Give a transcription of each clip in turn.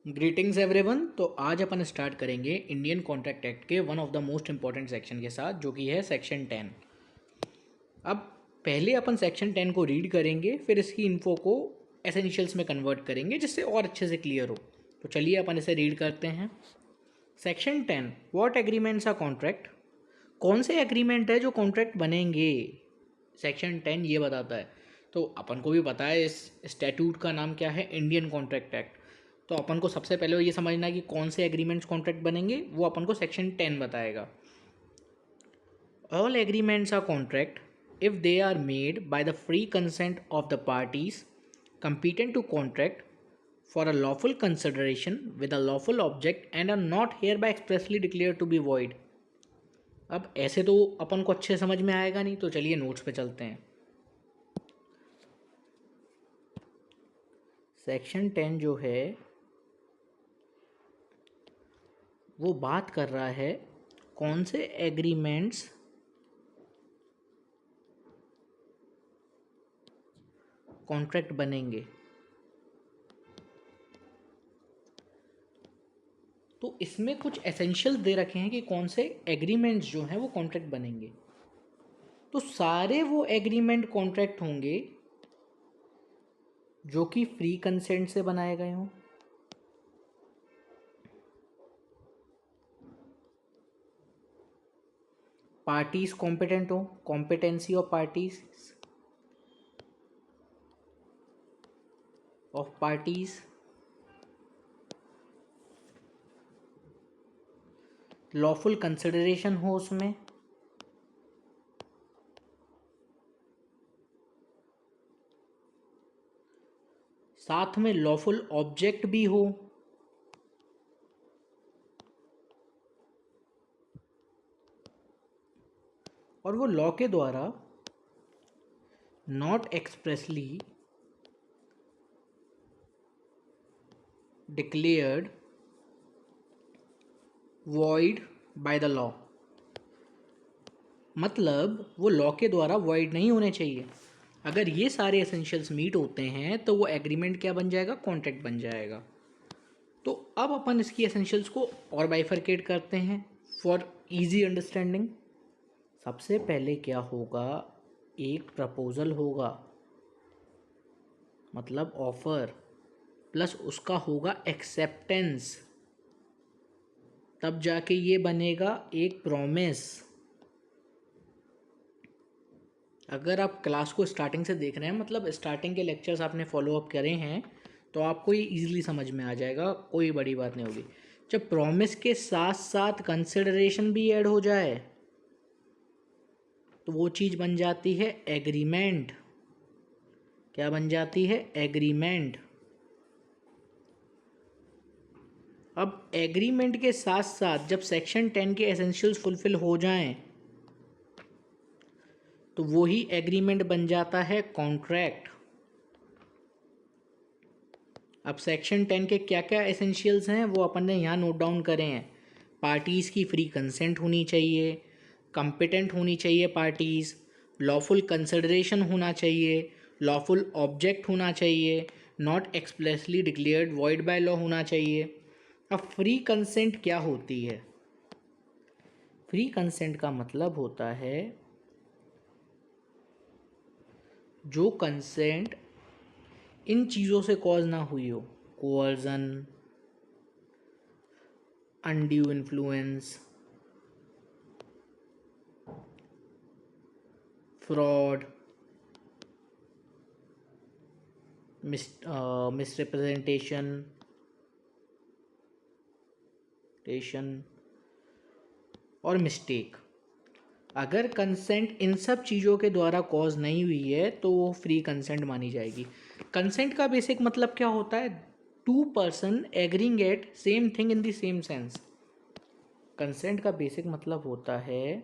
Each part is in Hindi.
Greetings everyone. तो आज अपन स्टार्ट करेंगे इंडियन कॉन्ट्रैक्ट एक्ट के one of the most important section के साथ, जो कि है सेक्शन 10। अब पहले अपन सेक्शन 10 को रीड करेंगे, फिर इसकी इन्फो को एसेंशियल्स में कन्वर्ट करेंगे जिससे और अच्छे से क्लियर हो। तो चलिए अपन इसे रीड करते हैं। Section 10, what agreements are contract. कौन से एग्रीमेंट है जो कॉन्ट्रैक्ट बनेंगे, सेक्शन 10 ये बताता है। तो अपन को भी पता है इस स्टैट्यूट का नाम क्या है, इंडियन कॉन्ट्रैक्ट एक्ट। तो अपन को सबसे पहले ये समझना है कि कौन से एग्रीमेंट्स कॉन्ट्रैक्ट बनेंगे, वो अपन को सेक्शन 10 बताएगा। All agreements are contract if they are made by the free consent of the parties competent to contract for a lawful consideration with a lawful object and are not hereby expressly declared to be void। अब ऐसे तो अपन को अच्छे समझ में आएगा नहीं, तो चलिए नोट्स पे चलते हैं। सेक्शन 10 जो है वो बात कर रहा है कौन से एग्रीमेंट्स कॉन्ट्रैक्ट बनेंगे। तो इसमें कुछ एसेंशियल्स दे रखे हैं कि कौन से एग्रीमेंट्स जो हैं वो कॉन्ट्रैक्ट बनेंगे। तो सारे वो एग्रीमेंट कॉन्ट्रैक्ट होंगे जो कि फ्री कंसेंट से बनाए गए हों, पार्टीज कॉम्पिटेंट हो, competency of parties lawful consideration हो उसमें, साथ में लॉफुल ऑब्जेक्ट भी हो, और वो लॉ के द्वारा not expressly declared void by the law. मतलब वो लॉ के द्वारा वॉइड नहीं होने चाहिए। अगर ये सारे एसेंशियल्स मीट होते हैं तो वो एग्रीमेंट क्या बन जाएगा, कॉन्ट्रैक्ट बन जाएगा। तो अब अपन इसकी एसेंशियल्स को और बाइफरकेट करते हैं फॉर इजी अंडरस्टैंडिंग। सबसे पहले क्या होगा, एक प्रपोजल होगा, मतलब ऑफर, प्लस उसका होगा एक्सेप्टेंस, तब जाके ये बनेगा एक प्रॉमिस। अगर आप क्लास को स्टार्टिंग से देख रहे हैं, मतलब स्टार्टिंग के लेक्चर्स आपने फॉलो अप करे हैं, तो आपको ये ईजिली समझ में आ जाएगा, कोई बड़ी बात नहीं होगी। जब प्रॉमिस के साथ साथ कंसिडरेशन भी ऐड हो जाए तो वो चीज़ बन जाती है एग्रीमेंट। क्या बन जाती है, एग्रीमेंट। अब एग्रीमेंट के साथ साथ जब सेक्शन 10 के एसेंशियल्स फुलफिल हो जाएं तो वो ही एग्रीमेंट बन जाता है कॉन्ट्रैक्ट। अब सेक्शन 10 के क्या क्या एसेंशियल्स हैं वो अपन ने यहाँ नोट डाउन करे हैं। पार्टीज़ की फ्री कंसेंट होनी चाहिए, कॉम्पिटेंट होनी चाहिए पार्टीज़, लॉफुल कंसिडरेशन होना चाहिए, लॉफुल ऑब्जेक्ट होना चाहिए, not expressly declared void by law होना चाहिए। अब फ्री कंसेंट क्या होती है? फ्री कंसेंट का मतलब होता है जो कंसेंट इन चीज़ों से कॉज ना हुई हो, coercion, undue influence, fraud, misrepresentation और मिस्टेक। अगर कंसेंट इन सब चीज़ों के द्वारा कॉज नहीं हुई है तो वो फ्री कंसेंट मानी जाएगी। कंसेंट का बेसिक मतलब क्या होता है, two person agreeing at same thing in the same sense. Consent का बेसिक मतलब होता है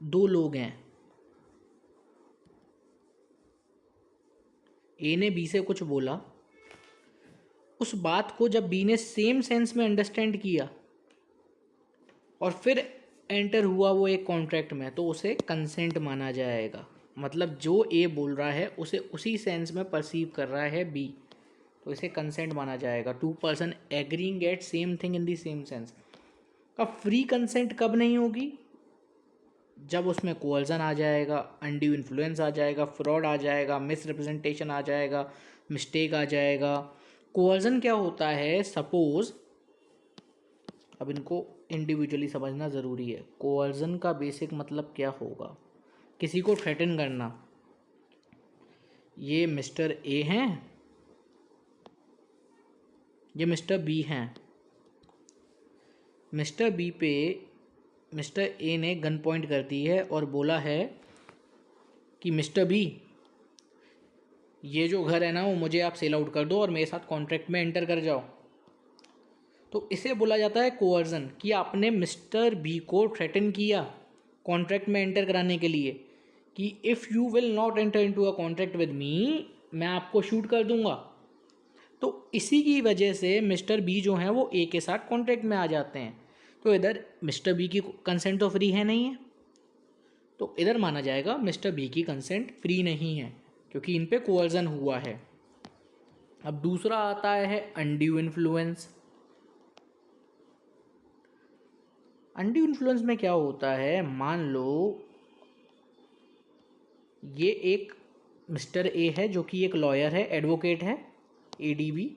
दो लोग हैं, ए ने बी से कुछ बोला, उस बात को जब बी ने सेम सेंस में अंडरस्टैंड किया और फिर एंटर हुआ वो एक कॉन्ट्रैक्ट में, तो उसे कंसेंट माना जाएगा। मतलब जो ए बोल रहा है उसे उसी सेंस में परसीव कर रहा है बी, तो इसे कंसेंट माना जाएगा। Two person agreeing at same thing in the same sense. अब फ्री कंसेंट कब नहीं होगी? जब उसमें कोअल्जन आ जाएगा, अनड्यू इन्फ्लुएंस आ जाएगा, फ्रॉड आ जाएगा, मिस रिप्रेजेंटेशन आ जाएगा, मिस्टेक आ जाएगा। कोअल्जन क्या होता है? सपोज, अब इनको इंडिविजुअली समझना ज़रूरी है। कोअल्जन का बेसिक मतलब क्या होगा? किसी को थ्रेटन करना। ये मिस्टर ए हैं, ये मिस्टर बी हैं। मिस्टर बी पे मिस्टर ए ने गन पॉइंट कर दी है और बोला है कि मिस्टर बी, ये जो घर है ना वो मुझे आप सेल आउट कर दो और मेरे साथ कॉन्ट्रैक्ट में एंटर कर जाओ। तो इसे बोला जाता है कोअर्जन, कि आपने मिस्टर बी को थ्रेटन किया कॉन्ट्रैक्ट में एंटर कराने के लिए कि if you will not enter into a contract with me, मैं आपको शूट कर दूंगा। तो इसी की वजह से मिस्टर बी जो हैं वो ए के साथ कॉन्ट्रैक्ट में आ जाते हैं। तो इधर मिस्टर बी की कंसेंट तो फ्री है नहीं है, तो इधर माना जाएगा मिस्टर बी की कंसेंट फ्री नहीं है क्योंकि इन पे कोअर्जन हुआ है। अब दूसरा आता है अनड्यू इन्फ्लुएंस। अनड्यू इन्फ्लुएंस में क्या होता है? मान लो ये एक मिस्टर ए है जो कि एक लॉयर है, एडवोकेट है, एडीबी।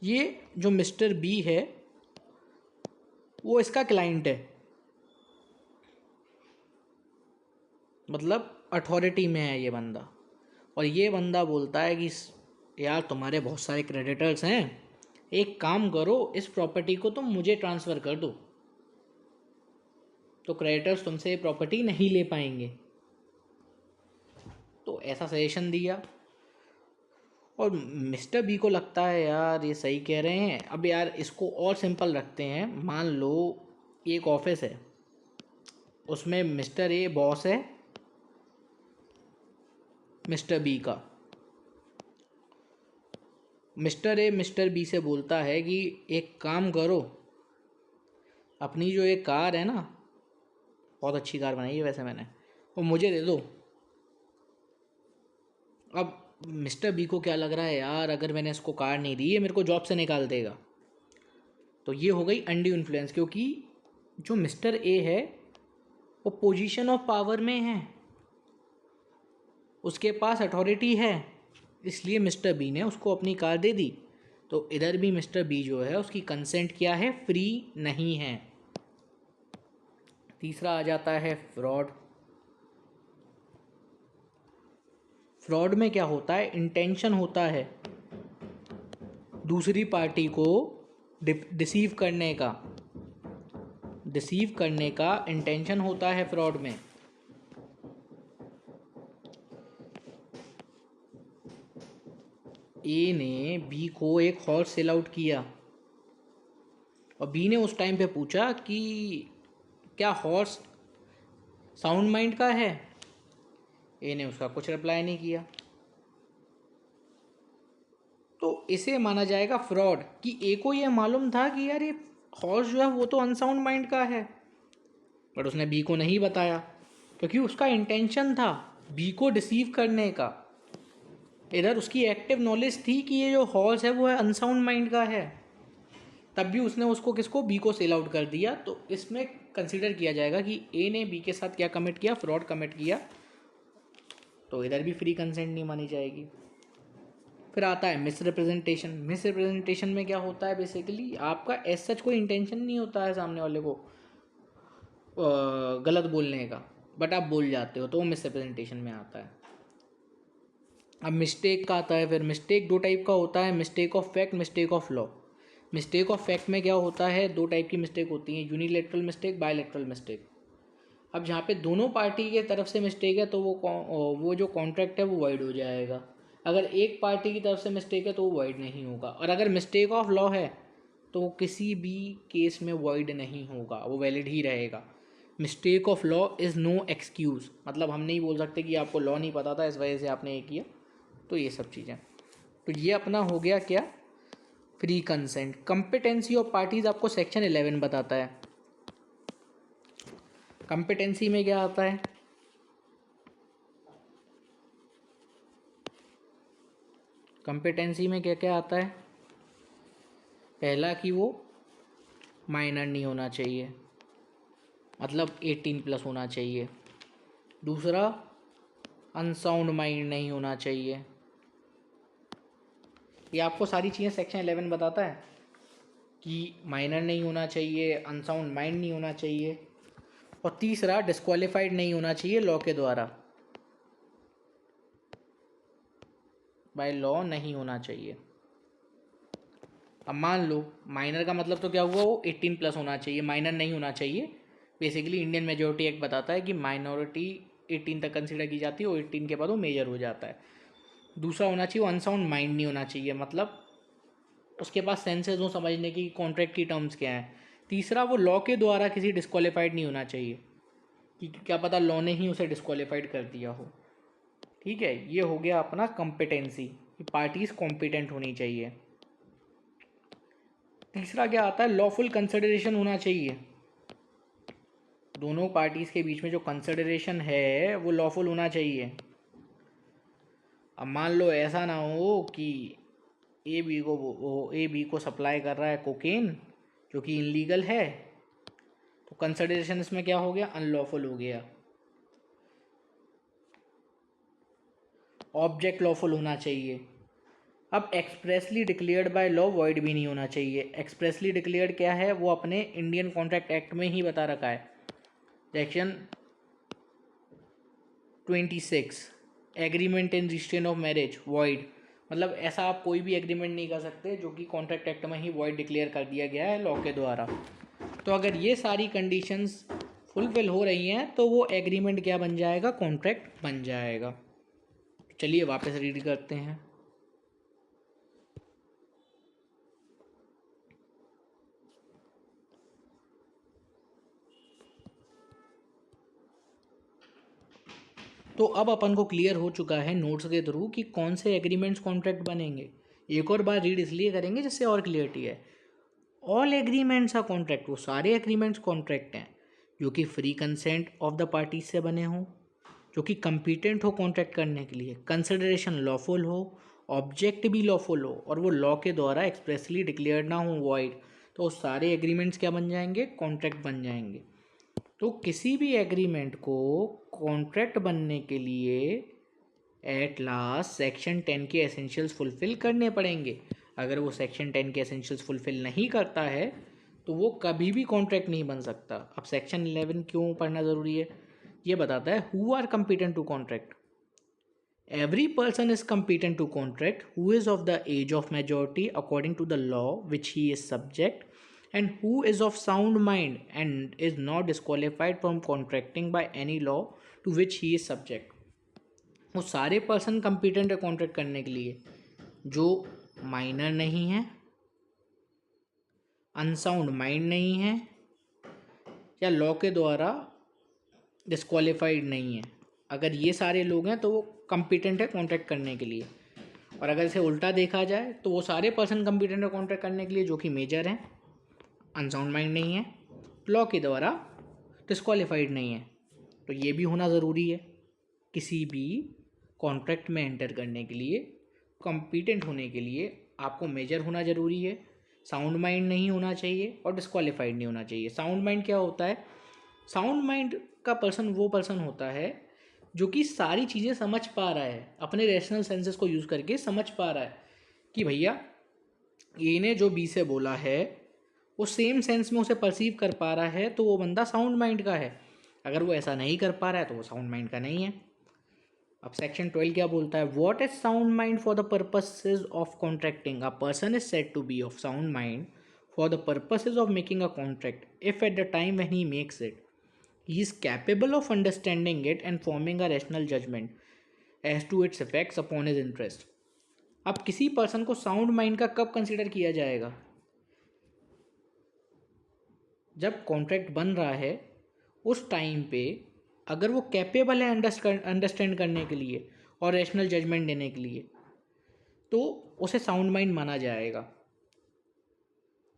ये जो मिस्टर बी है वो इसका क्लाइंट है, मतलब अथॉरिटी में है ये बंदा। और ये बंदा बोलता है कि यार तुम्हारे बहुत सारे क्रेडिटर्स हैं, एक काम करो इस प्रॉपर्टी को तुम मुझे ट्रांसफ़र कर दो। तो क्रेडिटर्स तुमसे ये प्रॉपर्टी नहीं ले पाएंगे। तो ऐसा सजेशन दिया और मिस्टर बी को लगता है यार ये सही कह रहे हैं। अब यार इसको और सिंपल रखते हैं। मान लो एक ऑफिस है, उसमें मिस्टर ए बॉस है मिस्टर बी का। मिस्टर ए मिस्टर बी से बोलता है कि एक काम करो, अपनी जो एक कार है ना, बहुत अच्छी कार बनाई है वैसे मैंने, वो मुझे दे दो। अब मिस्टर बी को क्या लग रहा है, यार अगर मैंने इसको कार नहीं दी ये मेरे को जॉब से निकाल देगा। तो ये हो गई अनड्यू इन्फ्लुएंस, क्योंकि जो मिस्टर ए है वो पोजीशन ऑफ पावर में है, उसके पास अथॉरिटी है, इसलिए मिस्टर बी ने उसको अपनी कार दे दी। तो इधर भी मिस्टर बी जो है उसकी कंसेंट क्या है? फ्री नहीं है। तीसरा आ जाता है फ्रॉड। फ्रॉड में क्या होता है? इंटेंशन होता है दूसरी पार्टी को डिसीव करने का इंटेंशन होता है फ्रॉड में। ए ने बी को एक हॉर्स सेल आउट किया और बी ने उस टाइम पे पूछा कि क्या हॉर्स साउंड माइंड का है? ए ने उसका कुछ रिप्लाई नहीं किया। तो इसे माना जाएगा फ्रॉड, कि ए को ये मालूम था कि यार ये हॉर्स जो है वो तो अनसाउंड माइंड का है, बट उसने बी को नहीं बताया क्योंकि उसका इंटेंशन था बी को डिसीव करने का। इधर उसकी एक्टिव नॉलेज थी कि ये जो हॉर्स है वो है अनसाउंड माइंड का है, तब भी उसने उसको किसको? बी को सेल आउट कर दिया। तो इसमें कंसिडर किया जाएगा कि ए ने बी के साथ क्या कमिट किया? फ्रॉड कमिट किया। तो इधर भी फ्री कंसेंट नहीं मानी जाएगी। फिर आता है मिस रिप्रेजेंटेशन। मिस रिप्रेजेंटेशन में क्या होता है? बेसिकली आपका एज सच कोई इंटेंशन नहीं होता है सामने वाले को गलत बोलने का, बट आप बोल जाते हो, तो वो मिस रिप्रेजेंटेशन में आता है। अब मिस्टेक का आता है। फिर मिस्टेक दो टाइप का होता है, mistake of fact, mistake of law. Mistake of fact में क्या होता है? दो टाइप की मिस्टेक होती हैं, यूनिलैटरल मिस्टेक, बायलैटरल मिस्टेक। अब जहाँ पे दोनों पार्टी के तरफ से मिस्टेक है तो वो जो कॉन्ट्रैक्ट है वो वाइड हो जाएगा। अगर एक पार्टी की तरफ से मिस्टेक है तो वो वाइड नहीं होगा। और अगर मिस्टेक ऑफ लॉ है तो वो किसी भी केस में वाइड नहीं होगा, वो वैलिड ही रहेगा। Mistake of law is no excuse, मतलब हम नहीं बोल सकते कि आपको लॉ नहीं पता था इस वजह से आपने ये किया। तो ये सब चीज़ें, तो ये अपना हो गया क्या? Free consent. Competency of parties आपको सेक्शन 11 बताता है। कंपिटेंसी में क्या आता है? कंपिटेंसी में क्या क्या आता है? पहला कि वो माइनर नहीं होना चाहिए, मतलब 18+ होना चाहिए। दूसरा, अनसाउंड माइंड नहीं होना चाहिए। ये आपको सारी चीज़ें सेक्शन 11 बताता है कि माइनर नहीं होना चाहिए, अनसाउंड माइंड नहीं होना चाहिए, और तीसरा डिस्क्वालीफाइड नहीं होना चाहिए लॉ के द्वारा, बाय लॉ नहीं होना चाहिए। अब मान लो माइनर का मतलब तो क्या हुआ, वो 18+ होना चाहिए, माइनर नहीं होना चाहिए। बेसिकली इंडियन मेजोरिटी एक्ट बताता है कि माइनॉरिटी 18 तक कंसिडर की जाती है और 18 के बाद वो मेजर हो जाता है। दूसरा होना चाहिए, वो अनसाउंड माइंड नहीं होना चाहिए, मतलब उसके पास सेंसेस हो समझने की कॉन्ट्रैक्ट की टर्म्स क्या हैं। तीसरा, वो लॉ के द्वारा किसी डिस्क्वालीफाइड नहीं होना चाहिए, कि क्या पता लॉ ने ही उसे डिस्क्वालीफाइड कर दिया हो। ठीक है, ये हो गया अपना कॉम्पिटेंसी, कि पार्टीज कॉम्पिटेंट होनी चाहिए। तीसरा क्या आता है, लॉफुल कंसिडरेशन होना चाहिए। दोनों पार्टीज के बीच में जो कंसिडरेशन है वो लॉफुल होना चाहिए। अब मान लो ऐसा ना हो कि ए बी को सप्लाई कर रहा है कोकेन, जो कि इनलीगल है, तो कंसिडरेशन इसमें क्या हो गया, अनलॉफुल हो गया। ऑब्जेक्ट लॉफुल होना चाहिए। अब expressly declared by law void भी नहीं होना चाहिए। एक्सप्रेसली डिक्लेयर्ड क्या है, वो अपने इंडियन कॉन्ट्रैक्ट एक्ट में ही बता रखा है, section 26, agreement in restrain of marriage void. मतलब ऐसा आप कोई भी एग्रीमेंट नहीं कर सकते जो कि कॉन्ट्रैक्ट एक्ट में ही वॉइड डिक्लेयर कर दिया गया है लॉ के द्वारा। तो अगर ये सारी कंडीशंस फुलफिल हो रही हैं तो वो एग्रीमेंट क्या बन जाएगा, कॉन्ट्रैक्ट बन जाएगा। चलिए वापस रीड करते हैं। तो अब अपन को क्लियर हो चुका है नोट्स के थ्रू कि कौन से एग्रीमेंट्स कॉन्ट्रैक्ट बनेंगे। एक और बार रीड इसलिए करेंगे जिससे और क्लियरिटी है। ऑल एग्रीमेंट्स आर कॉन्ट्रैक्ट, वो सारे एग्रीमेंट्स कॉन्ट्रैक्ट हैं जो कि free consent of the parties से बने हों, जो कि कंपिटेंट हो कॉन्ट्रैक्ट करने के लिए, कंसिडरेशन लॉफुल हो, ऑब्जेक्ट भी लॉफुल हो, और वो लॉ के द्वारा एक्सप्रेसली डिक्लेयर्ड ना हो वॉइड, तो सारे एग्रीमेंट्स क्या बन जाएंगे, कॉन्ट्रैक्ट बन जाएंगे। तो किसी भी एग्रीमेंट को कॉन्ट्रैक्ट बनने के लिए एट लास्ट सेक्शन 10 के एसेंशियल्स फुलफिल करने पड़ेंगे। अगर वो सेक्शन 10 के एसेंशियल्स फुलफिल नहीं करता है तो वो कभी भी कॉन्ट्रैक्ट नहीं बन सकता। अब सेक्शन 11 क्यों पढ़ना ज़रूरी है, ये बताता है who are competent to contract. Every person is competent to contract who is of the age of majority according to the law which he is subject, and who is of sound mind and is not disqualified from contracting by any law to which he is subject। वो सारे पर्सन competent है कॉन्ट्रैक्ट करने के लिए जो माइनर नहीं है, अनसाउंड माइंड नहीं है, या लॉ के द्वारा डिस्क्वालीफाइड नहीं है। अगर ये सारे लोग हैं तो वो कम्पिटेंट है कॉन्ट्रैक्ट करने के लिए। और अगर इसे उल्टा देखा जाए तो वो सारे पर्सन कम्पिटेंट है कॉन्ट्रैक्ट करने के लिए जो कि मेजर हैं, अनसाउंड माइंड नहीं है, लॉ के द्वारा डिस्क्वालीफाइड नहीं है। तो ये भी होना ज़रूरी है। किसी भी कॉन्ट्रैक्ट में एंटर करने के लिए, कॉम्पिटेंट होने के लिए आपको मेजर होना ज़रूरी है, साउंड माइंड नहीं होना चाहिए, और डिस्क्वालीफाइड नहीं होना चाहिए। साउंड माइंड क्या होता है, साउंड माइंड का पर्सन वो पर्सन होता है जो कि सारी चीज़ें समझ पा रहा है, अपने रैशनल सेंसेस को यूज़ करके समझ पा रहा है कि भैया ए ने जो बी से बोला है वो सेम सेंस में उसे परसीव कर पा रहा है, तो वो बंदा साउंड माइंड का है। अगर वो ऐसा नहीं कर पा रहा है तो वो साउंड माइंड का नहीं है। अब सेक्शन 12 क्या बोलता है, what is sound mind for the purposes of contracting, a person is said to be of sound mind for the purposes of making a contract if at the time when he makes it he is capable of understanding it and forming a rational judgment as to its effects upon his interest। अब किसी पर्सन को साउंड माइंड का कब कंसिडर किया जाएगा, जब कॉन्ट्रैक्ट बन रहा है उस टाइम पे अगर वो कैपेबल है अंडरस्टैंड करने के लिए और रैशनल जजमेंट देने के लिए, तो उसे साउंड माइंड माना जाएगा।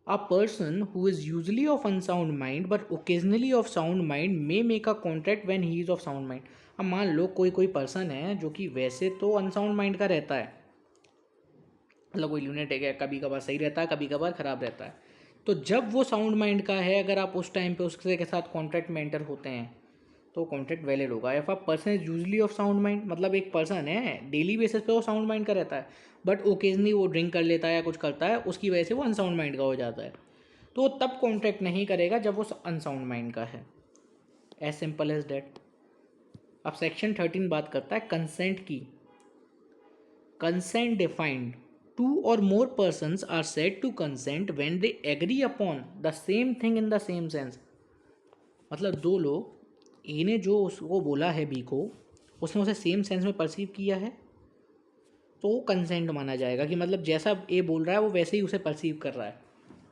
A person who is usually of unsound mind but occasionally of sound mind may make a contract when he is of sound mind। अब मान लो कोई पर्सन है जो कि वैसे तो अनसाउंड माइंड का रहता है मतलब कोई ल्यूनेटिक है, कभी कभार सही रहता है, कभी कभार ख़राब रहता है। तो जब वो साउंड माइंड का है, अगर आप उस टाइम पे उसके के साथ कॉन्ट्रैक्ट में एंटर होते हैं तो कॉन्ट्रैक्ट वैलिड होगा। If a person is usually of sound mind, मतलब एक पर्सन है डेली बेसिस पे वो साउंड माइंड का रहता है, बट ओकेजनली वो ड्रिंक कर लेता है या कुछ करता है, उसकी वजह से वो अनसाउंड माइंड का हो जाता है, तो वो तब कॉन्ट्रैक्ट नहीं करेगा जब वो अनसाउंड माइंड का है। As simple as that. अब सेक्शन 13 बात करता है कंसेंट की। कंसेंट डिफाइंड, टू और more persons are said to consent when they agree upon the same thing in the same sense। मतलब दो लोग, ए ने जो उसको बोला है बी को, उसने उसे सेम सेंस में परसीव किया है, तो वो कंसेंट माना जाएगा कि मतलब जैसा ए बोल रहा है वो वैसे ही उसे परसीव कर रहा है,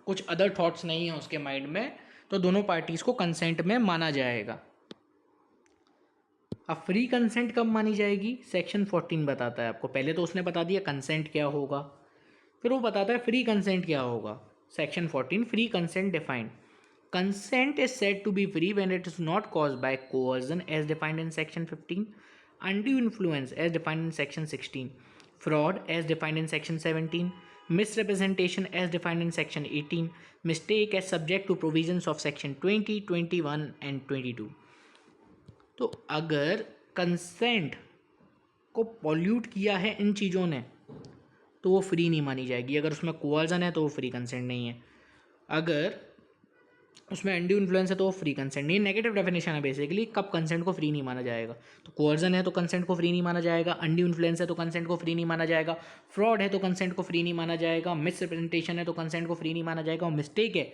कुछ अदर थॉट्स नहीं है उसके माइंड में, तो दोनों पार्टीज़ को कंसेंट में माना जाएगा। अब फ्री कंसेंट कब मानी जाएगी, सेक्शन 14 बताता है आपको। पहले तो उसने बता दिया कंसेंट क्या होगा, फिर वो बताता है फ्री कंसेंट क्या होगा। Section 14 free consent defined. Consent is said to be free when it is not caused by coercion as defined in section 15, undue influence as defined in section 16, fraud as defined in section 17, misrepresentation as defined in section 18, mistake as subject to provisions of section 20, 21 and 22। तो अगर कंसेंट को पॉल्यूट किया है इन चीज़ों ने तो वो फ्री नहीं मानी जाएगी। अगर उसमें कोअर्जन है तो वो फ्री कंसेंट नहीं है, अगर उसमें अनड्यू इन्फ्लुएंस है तो वो फ्री कंसेंट नहीं। नेगेटिव डेफिनेशन है बेसिकली कब कंसेंट को फ्री नहीं माना जाएगा। तो कोअर्जन है तो कंसेंट को फ्री नहीं माना जाएगा, अनड्यू इन्फ्लुएंस है तो कंसेंट को फ्री नहीं माना जाएगा, फ्रॉड है तो कंसेंट को फ्री नहीं माना जाएगा, मिसरिप्रेजेंटेशन है तो कंसेंट को फ्री नहीं माना जाएगा, और मिस्टेक है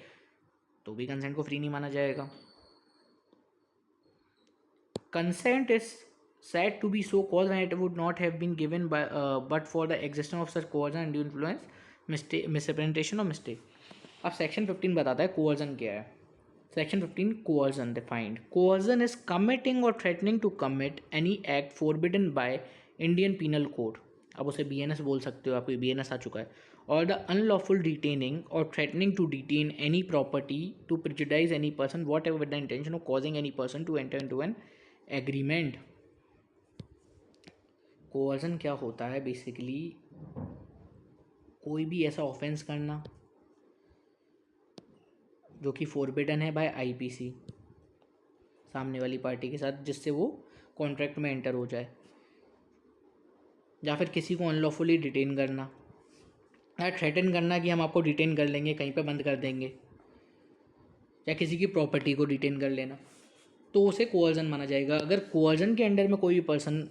तो भी कंसेंट को फ्री नहीं माना जाएगा। Consent is said to be so caused when it would not have been given by but for the existence of such coercion, undue influence, mistake, misrepresentation or mistake। अब सेक्शन 15 बताता है कोअर्जन क्या है। Section 15 coercion defined. Coercion is committing और threatening to commit any act forbidden by Indian penal code. अब उसे BNS बोल सकते हो, आपको BNS आ चुका है। और द अनलॉफुल डिटेनिंग और threatening to detain any property to prejudice any person whatever with the intention of causing any person to enter into an agreement. Coercion क्या होता है बेसिकली, कोई भी ऐसा ऑफेंस करना जो कि फॉरबिडन है बाय IPC सामने वाली पार्टी के साथ, जिससे वो कॉन्ट्रैक्ट में एंटर हो जाए, या फिर किसी को अनलॉफुली डिटेन करना या थ्रेटन करना कि हम आपको डिटेन कर लेंगे, कहीं पे बंद कर देंगे, या किसी की प्रॉपर्टी को डिटेन कर लेना, तो उसे कोअर्जन माना जाएगा। अगर कोअर्जन के अंडर में कोई भी पर्सन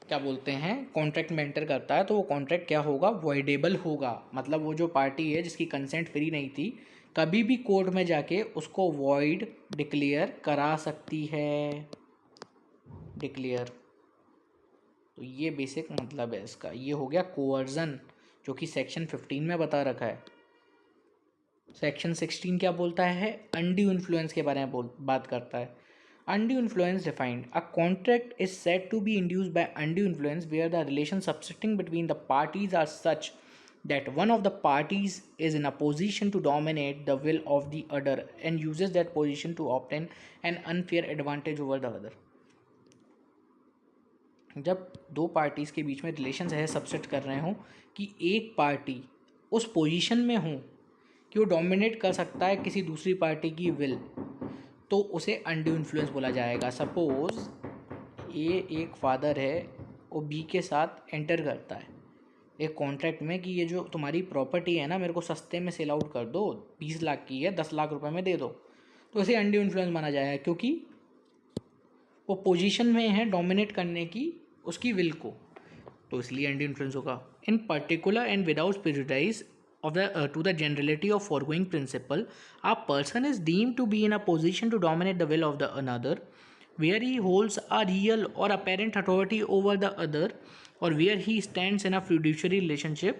क्या बोलते हैं कॉन्ट्रैक्ट में एंटर करता है तो वो कॉन्ट्रैक्ट क्या होगा, वॉइडेबल होगा। मतलब वो जो पार्टी है जिसकी कंसेंट फ्री नहीं थी, कभी भी कोर्ट में जाके उसको वॉइड डिक्लेयर करा सकती है, डिक्लेयर। तो ये बेसिक मतलब है इसका। ये हो गया कोअर्जन जो कि सेक्शन 15 में बता रखा है। सेक्शन 16 क्या बोलता है, अनड्यू इन्फ्लुएंस के बारे में बात करता है। Undue influence defined. A contract is said to be induced by undue influence where the relations subsisting between the parties are such that one of the parties is in a position to dominate the will of the other and uses that position to obtain an unfair advantage over the other। जब दो पार्टीज़ के बीच में रिलेशंस ऐसे सबसेट कर रहे हों कि एक पार्टी उस पोजीशन में हो कि वो डोमिनेट कर सकता है किसी दूसरी पार्टी की विल, तो उसे अनड्यू इन्फ्लुएंस बोला जाएगा। सपोज़ ए एक फादर है वो बी के साथ एंटर करता है एक कॉन्ट्रैक्ट में कि ये जो तुम्हारी प्रॉपर्टी है ना मेरे को सस्ते में सेल आउट कर दो, 20 लाख की है 10 लाख रुपए में दे दो, तो इसे अनड्यू इन्फ्लुएंस माना जाएगा क्योंकि वो पोजीशन में है डोमिनेट करने की उसकी विल को, तो इसलिए अनड्यू इन्फ्लुएंस होगा। इन particular and without prejudice of the to the generality of foregoing principle, a person is deemed to be in a position to dominate the will of the another where he holds a real or apparent authority over the other or where he stands in a fiduciary relationship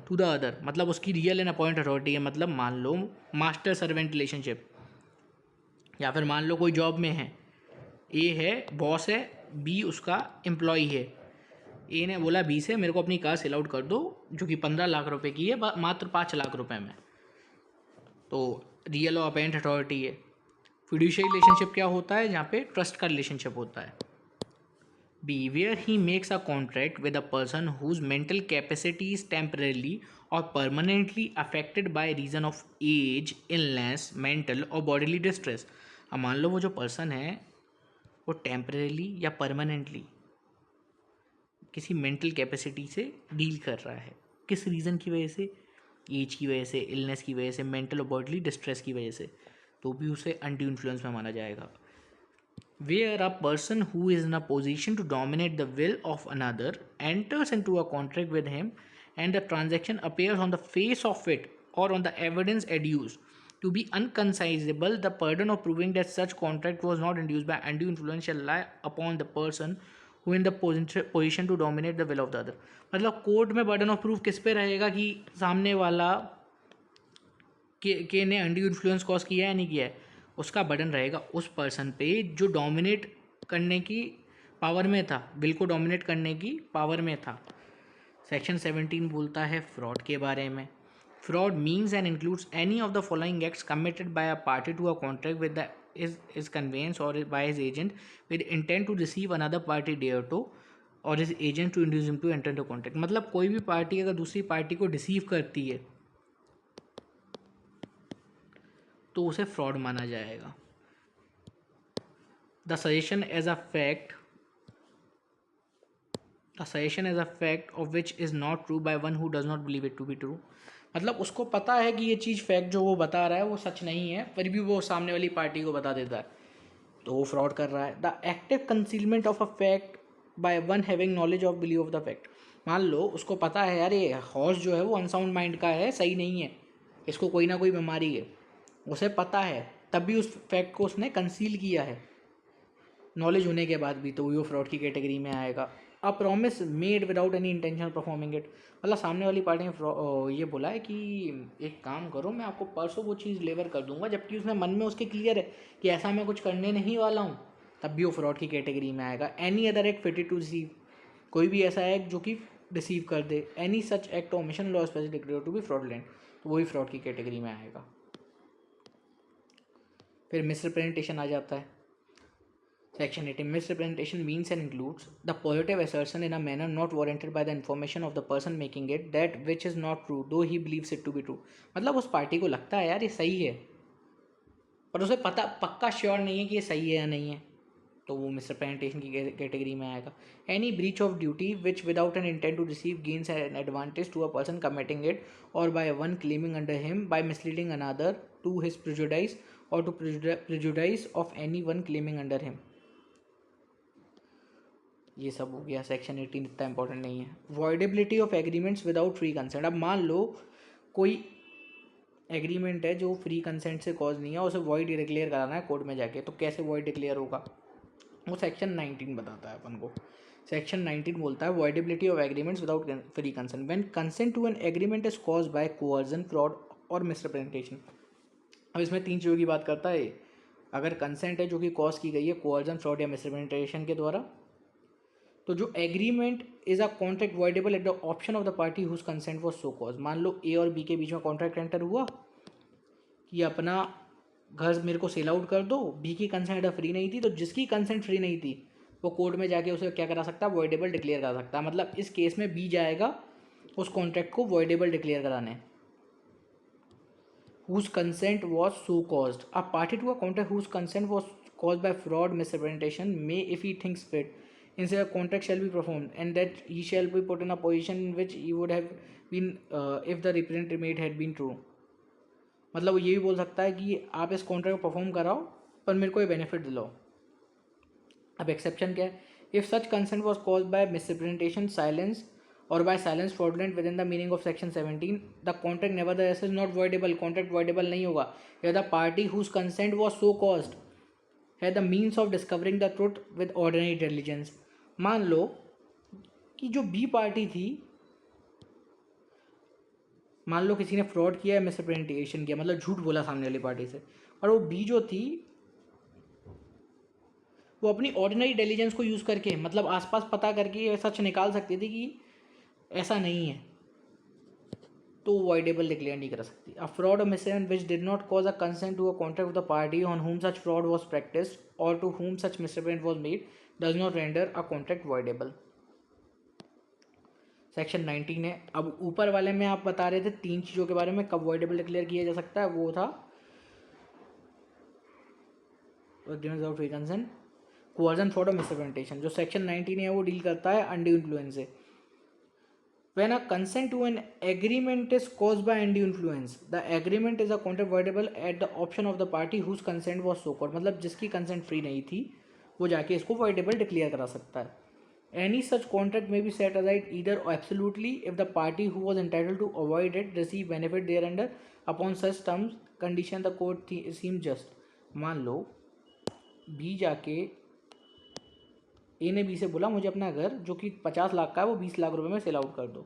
to the other। मतलब उसकी रियल एंड अपॉइंट अथॉरिटी है। मतलब मान लो मास्टर सर्वेंट रिलेशनशिप, या फिर मान लो कोई जॉब में है, ए है बॉस है, बी उसका एम्प्लॉई है। ए ने बोला बी से मेरे को अपनी कार सेल आउट कर दो जो कि 15 लाख रुपए की है मात्र 5 लाख रुपए में, तो रियल और अपैरेंट अथॉरिटी है। फिड्यूशियरी रिलेशनशिप क्या होता है, जहाँ पे ट्रस्ट का रिलेशनशिप होता है। B. Where he makes a contract with a person whose mental capacity is temporarily or permanently affected by reason of age, illness, mental or bodily distress. अब मान लो वो जो पर्सन है वो टेम्परेली या परमानेंटली किसी मेंटल कैपेसिटी से डील कर रहा है, किस रीज़न की वजह से, एज की वजह से, इलनेस की वजह से, मेंटल और बॉडली डिस्ट्रेस की वजह से, तो भी उसे अनड्यू इन्फ्लुएंस में माना जाएगा. Where a person who is in a position to dominate the will of another enters into a contract with him and the transaction appears on the face of it or on the evidence adduced to be unconcisable, the burden of proving that such contract was not induced by undue influence shall lie upon the person who in the position to dominate the will of the other. मतलब कोर्ट में बर्डन ऑफ प्रूफ किस पे रहेगा कि सामने वाला के ने अनड्यू इन्फ्लुएंस कॉज किया है नहीं किया है. उसका बर्डन रहेगा उस पर्सन पे जो डोमिनेट करने की पावर में था, विल को डोमिनेट करने की पावर में था. सेक्शन 17 बोलता है फ्रॉड के बारे में. Fraud means and includes any of the following acts committed by a party to a contract with the is connivance और by his agent with intent to receive another party thereto और his agent to induce him to enter into contract. मतलब कोई भी पार्टी अगर दूसरी पार्टी को डिसीव करती है तो उसे फ्रॉड माना जाएगा. The suggestion as a fact of which is not true by one who does not believe it to be true. मतलब उसको पता है कि ये चीज़ फैक्ट जो वो बता रहा है वो सच नहीं है, पर भी वो सामने वाली पार्टी को बता देता है, तो वो फ्रॉड कर रहा है. The active concealment of a fact by one having knowledge of believe of the fact. मान लो उसको पता है यार ये हॉर्स जो है वो अनसाउंड माइंड का है, सही नहीं है, इसको कोई ना कोई बीमारी है, उसे पता है, तब भी उस फैक्ट को उसने कंसील किया है नॉलेज होने के बाद भी, तो वो फ्रॉड की कैटेगरी में आएगा. A promise made without any intention performing it. मतलब सामने वाली पार्टी ने ये बोला है कि एक काम करो मैं आपको परसों वो चीज़ डिलीवर कर दूंगा, जबकि उसने मन में उसके क्लियर है कि ऐसा मैं कुछ करने नहीं वाला हूँ, तब भी वो फ्रॉड की कैटेगरी में आएगा. Any other act fitted to receive. कोई भी ऐसा एक्ट जो कि रिसीव कर दे. Any such act omission law special declare to be fraudulent, तो वही फ्रॉड की कैटेगरी में आएगा. फिर मिसरिप्रेजेंटेशन आ जाता है. Section 18. Misrepresentation means and includes the positive assertion in a manner not warranted by the information of the person making it that which is not true though he believes it to be true. मतलब उस पार्टी को लगता है यार ये सही है, पर उसे पता पक्का श्योर नहीं है कि ये सही है या नहीं है, तो वो मिसरिप्रेजेंटेशन की कैटेगरी में आएगा. Any breach of duty which without an intent to receive gains an advantage to a person committing it और by one claiming under him by misleading another to his prejudice और to prejudice of any one claiming under him. ये सब हो गया. सेक्शन 18 इतना इंपॉर्टेंट नहीं है. Voidability of agreements without free consent. अब मान लो कोई एग्रीमेंट है जो फ्री कंसेंट से कॉज नहीं है, उसे वॉइड डिक्लेयर कराना है कोर्ट में जाके, तो कैसे वॉइड डिक्लेयर होगा, वो सेक्शन 19 बताता है अपन को. सेक्शन 19 बोलता है voidability of agreements without free consent when consent to an agreement is cause by coercion, fraud और मिसरिप्रेजेंटेशन. अब इसमें 3 चीज़ों की बात करता है. अगर कंसेंट है जो कि कॉज की गई है कोअर्जन, फ्रॉड या मिसरिप्रेजेंटेशन के द्वारा, तो जो agreement is a contract voidable at the option of the party whose consent was so cause. मान लो ए और बी के बीच में कॉन्ट्रैक्ट एंटर हुआ कि अपना घर मेरे को सेल आउट कर दो, बी की कंसेंट फ्री नहीं थी, तो जिसकी कंसेंट फ्री नहीं थी वो कोर्ट में जाके उसे क्या करा सकता है, वॉइडेबल डिक्लेयर करा सकता है. मतलब इस केस में बी जाएगा उस कॉन्ट्रैक्ट को वॉइडेबल डिक्लेयर कराने. whose consent was so caused. A party to a contract whose consent was caused by fraud, misrepresentation may, if he thinks fit, instead a contract shall be performed, and that he shall be put in a position in which he would have been if the representative made had been true. मतलब वो ये भी बोल सकता है कि आप इस कॉन्ट्रैक्ट को परफॉर्म कराओ पर मेरे को ये बेनिफिट दिलाओ. अब एक्सेप्शन क्या है. If such consent was cause by misrepresentation, silence और by silence fraudulent within the meaning of section 17, the contract nevertheless is not voidable. Contract voidable नहीं होगा. या the party whose consent was so caused है the means of discovering the truth with ordinary intelligence. मान लो कि जो बी पार्टी थी, मान लो किसी ने फ्रॉड किया है, मिसरिप्रेजेंटेशन किया, मतलब झूठ बोला सामने वाली पार्टी से, और वो बी जो थी वो अपनी ऑर्डिनरी इंटेलिजेंस को यूज़ करके, मतलब आसपास पता करके सच निकाल सकती थी कि ऐसा नहीं है, तो वॉइडेबल डिक्लेयर नहीं कर सकती. अ फ्रॉड और misrepresentation which did not cause a consent to a contract with the party on whom such fraud was practised और to whom such misrepresentation was made, does not render a contract voidable. Section 19 है। अब ऊपर वाले में आप बता रहे थे 3 चीज़ों के बारे में कब वॉइडेबल डिक्लेयर किया जा सकता है, वो था फ्री कंसेंट, कोअर्जन, फ्रॉड और मिसरिप्रेजेंटेशन। जो सेक्शन 19 है वो डील करता है अनड्यू इन्फ्लुएंस से। When a consent to an agreement is caused by undue influence, the agreement is a contract voidable at the option of the party whose consent was so called। मतलब जिसकी consent फ्री नहीं थी वो जाके इसको voidable डिक्लेयर करा सकता है। Any such contract may be set aside either absolutely if the party who was entitled to avoid it receive benefit thereunder upon such terms condition the court seem just। मान लो बी जाके ए ने बी से बोला मुझे अपना घर जो कि 50 लाख का है वो 20 लाख रुपए में सेल आउट कर दो।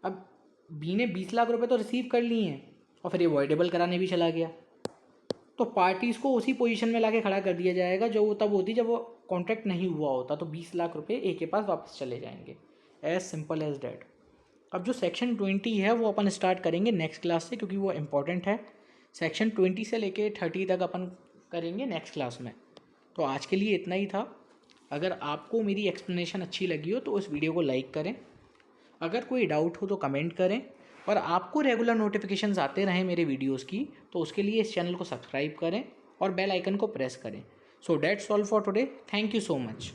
अब बी ने 20 लाख रुपए तो रिसीव कर लिए हैं और फिर ये वॉइडेबल कराने भी चला गया, तो पार्टीज़ को उसी पोजीशन में लाके खड़ा कर दिया जाएगा जो वो तब होती जब वो कॉन्ट्रैक्ट नहीं हुआ होता, तो 20 लाख रुपए ए के पास वापस चले जाएंगे। As simple as that. अब जो सेक्शन 20 है वो अपन स्टार्ट करेंगे नेक्स्ट क्लास से, क्योंकि वो इंपॉर्टेंट है। सेक्शन 20 से लेके 30 तक अपन करेंगे नेक्स्ट क्लास में। तो आज के लिए इतना ही था। अगर आपको मेरी एक्सप्लेनेशन अच्छी लगी हो तो इस वीडियो को लाइक करें, अगर कोई डाउट हो तो कमेंट करें, और आपको रेगुलर नोटिफिकेशंस आते रहें मेरे वीडियोस की तो उसके लिए इस चैनल को सब्सक्राइब करें और बेल आइकन को प्रेस करें। So that's all for today. Thank you so much.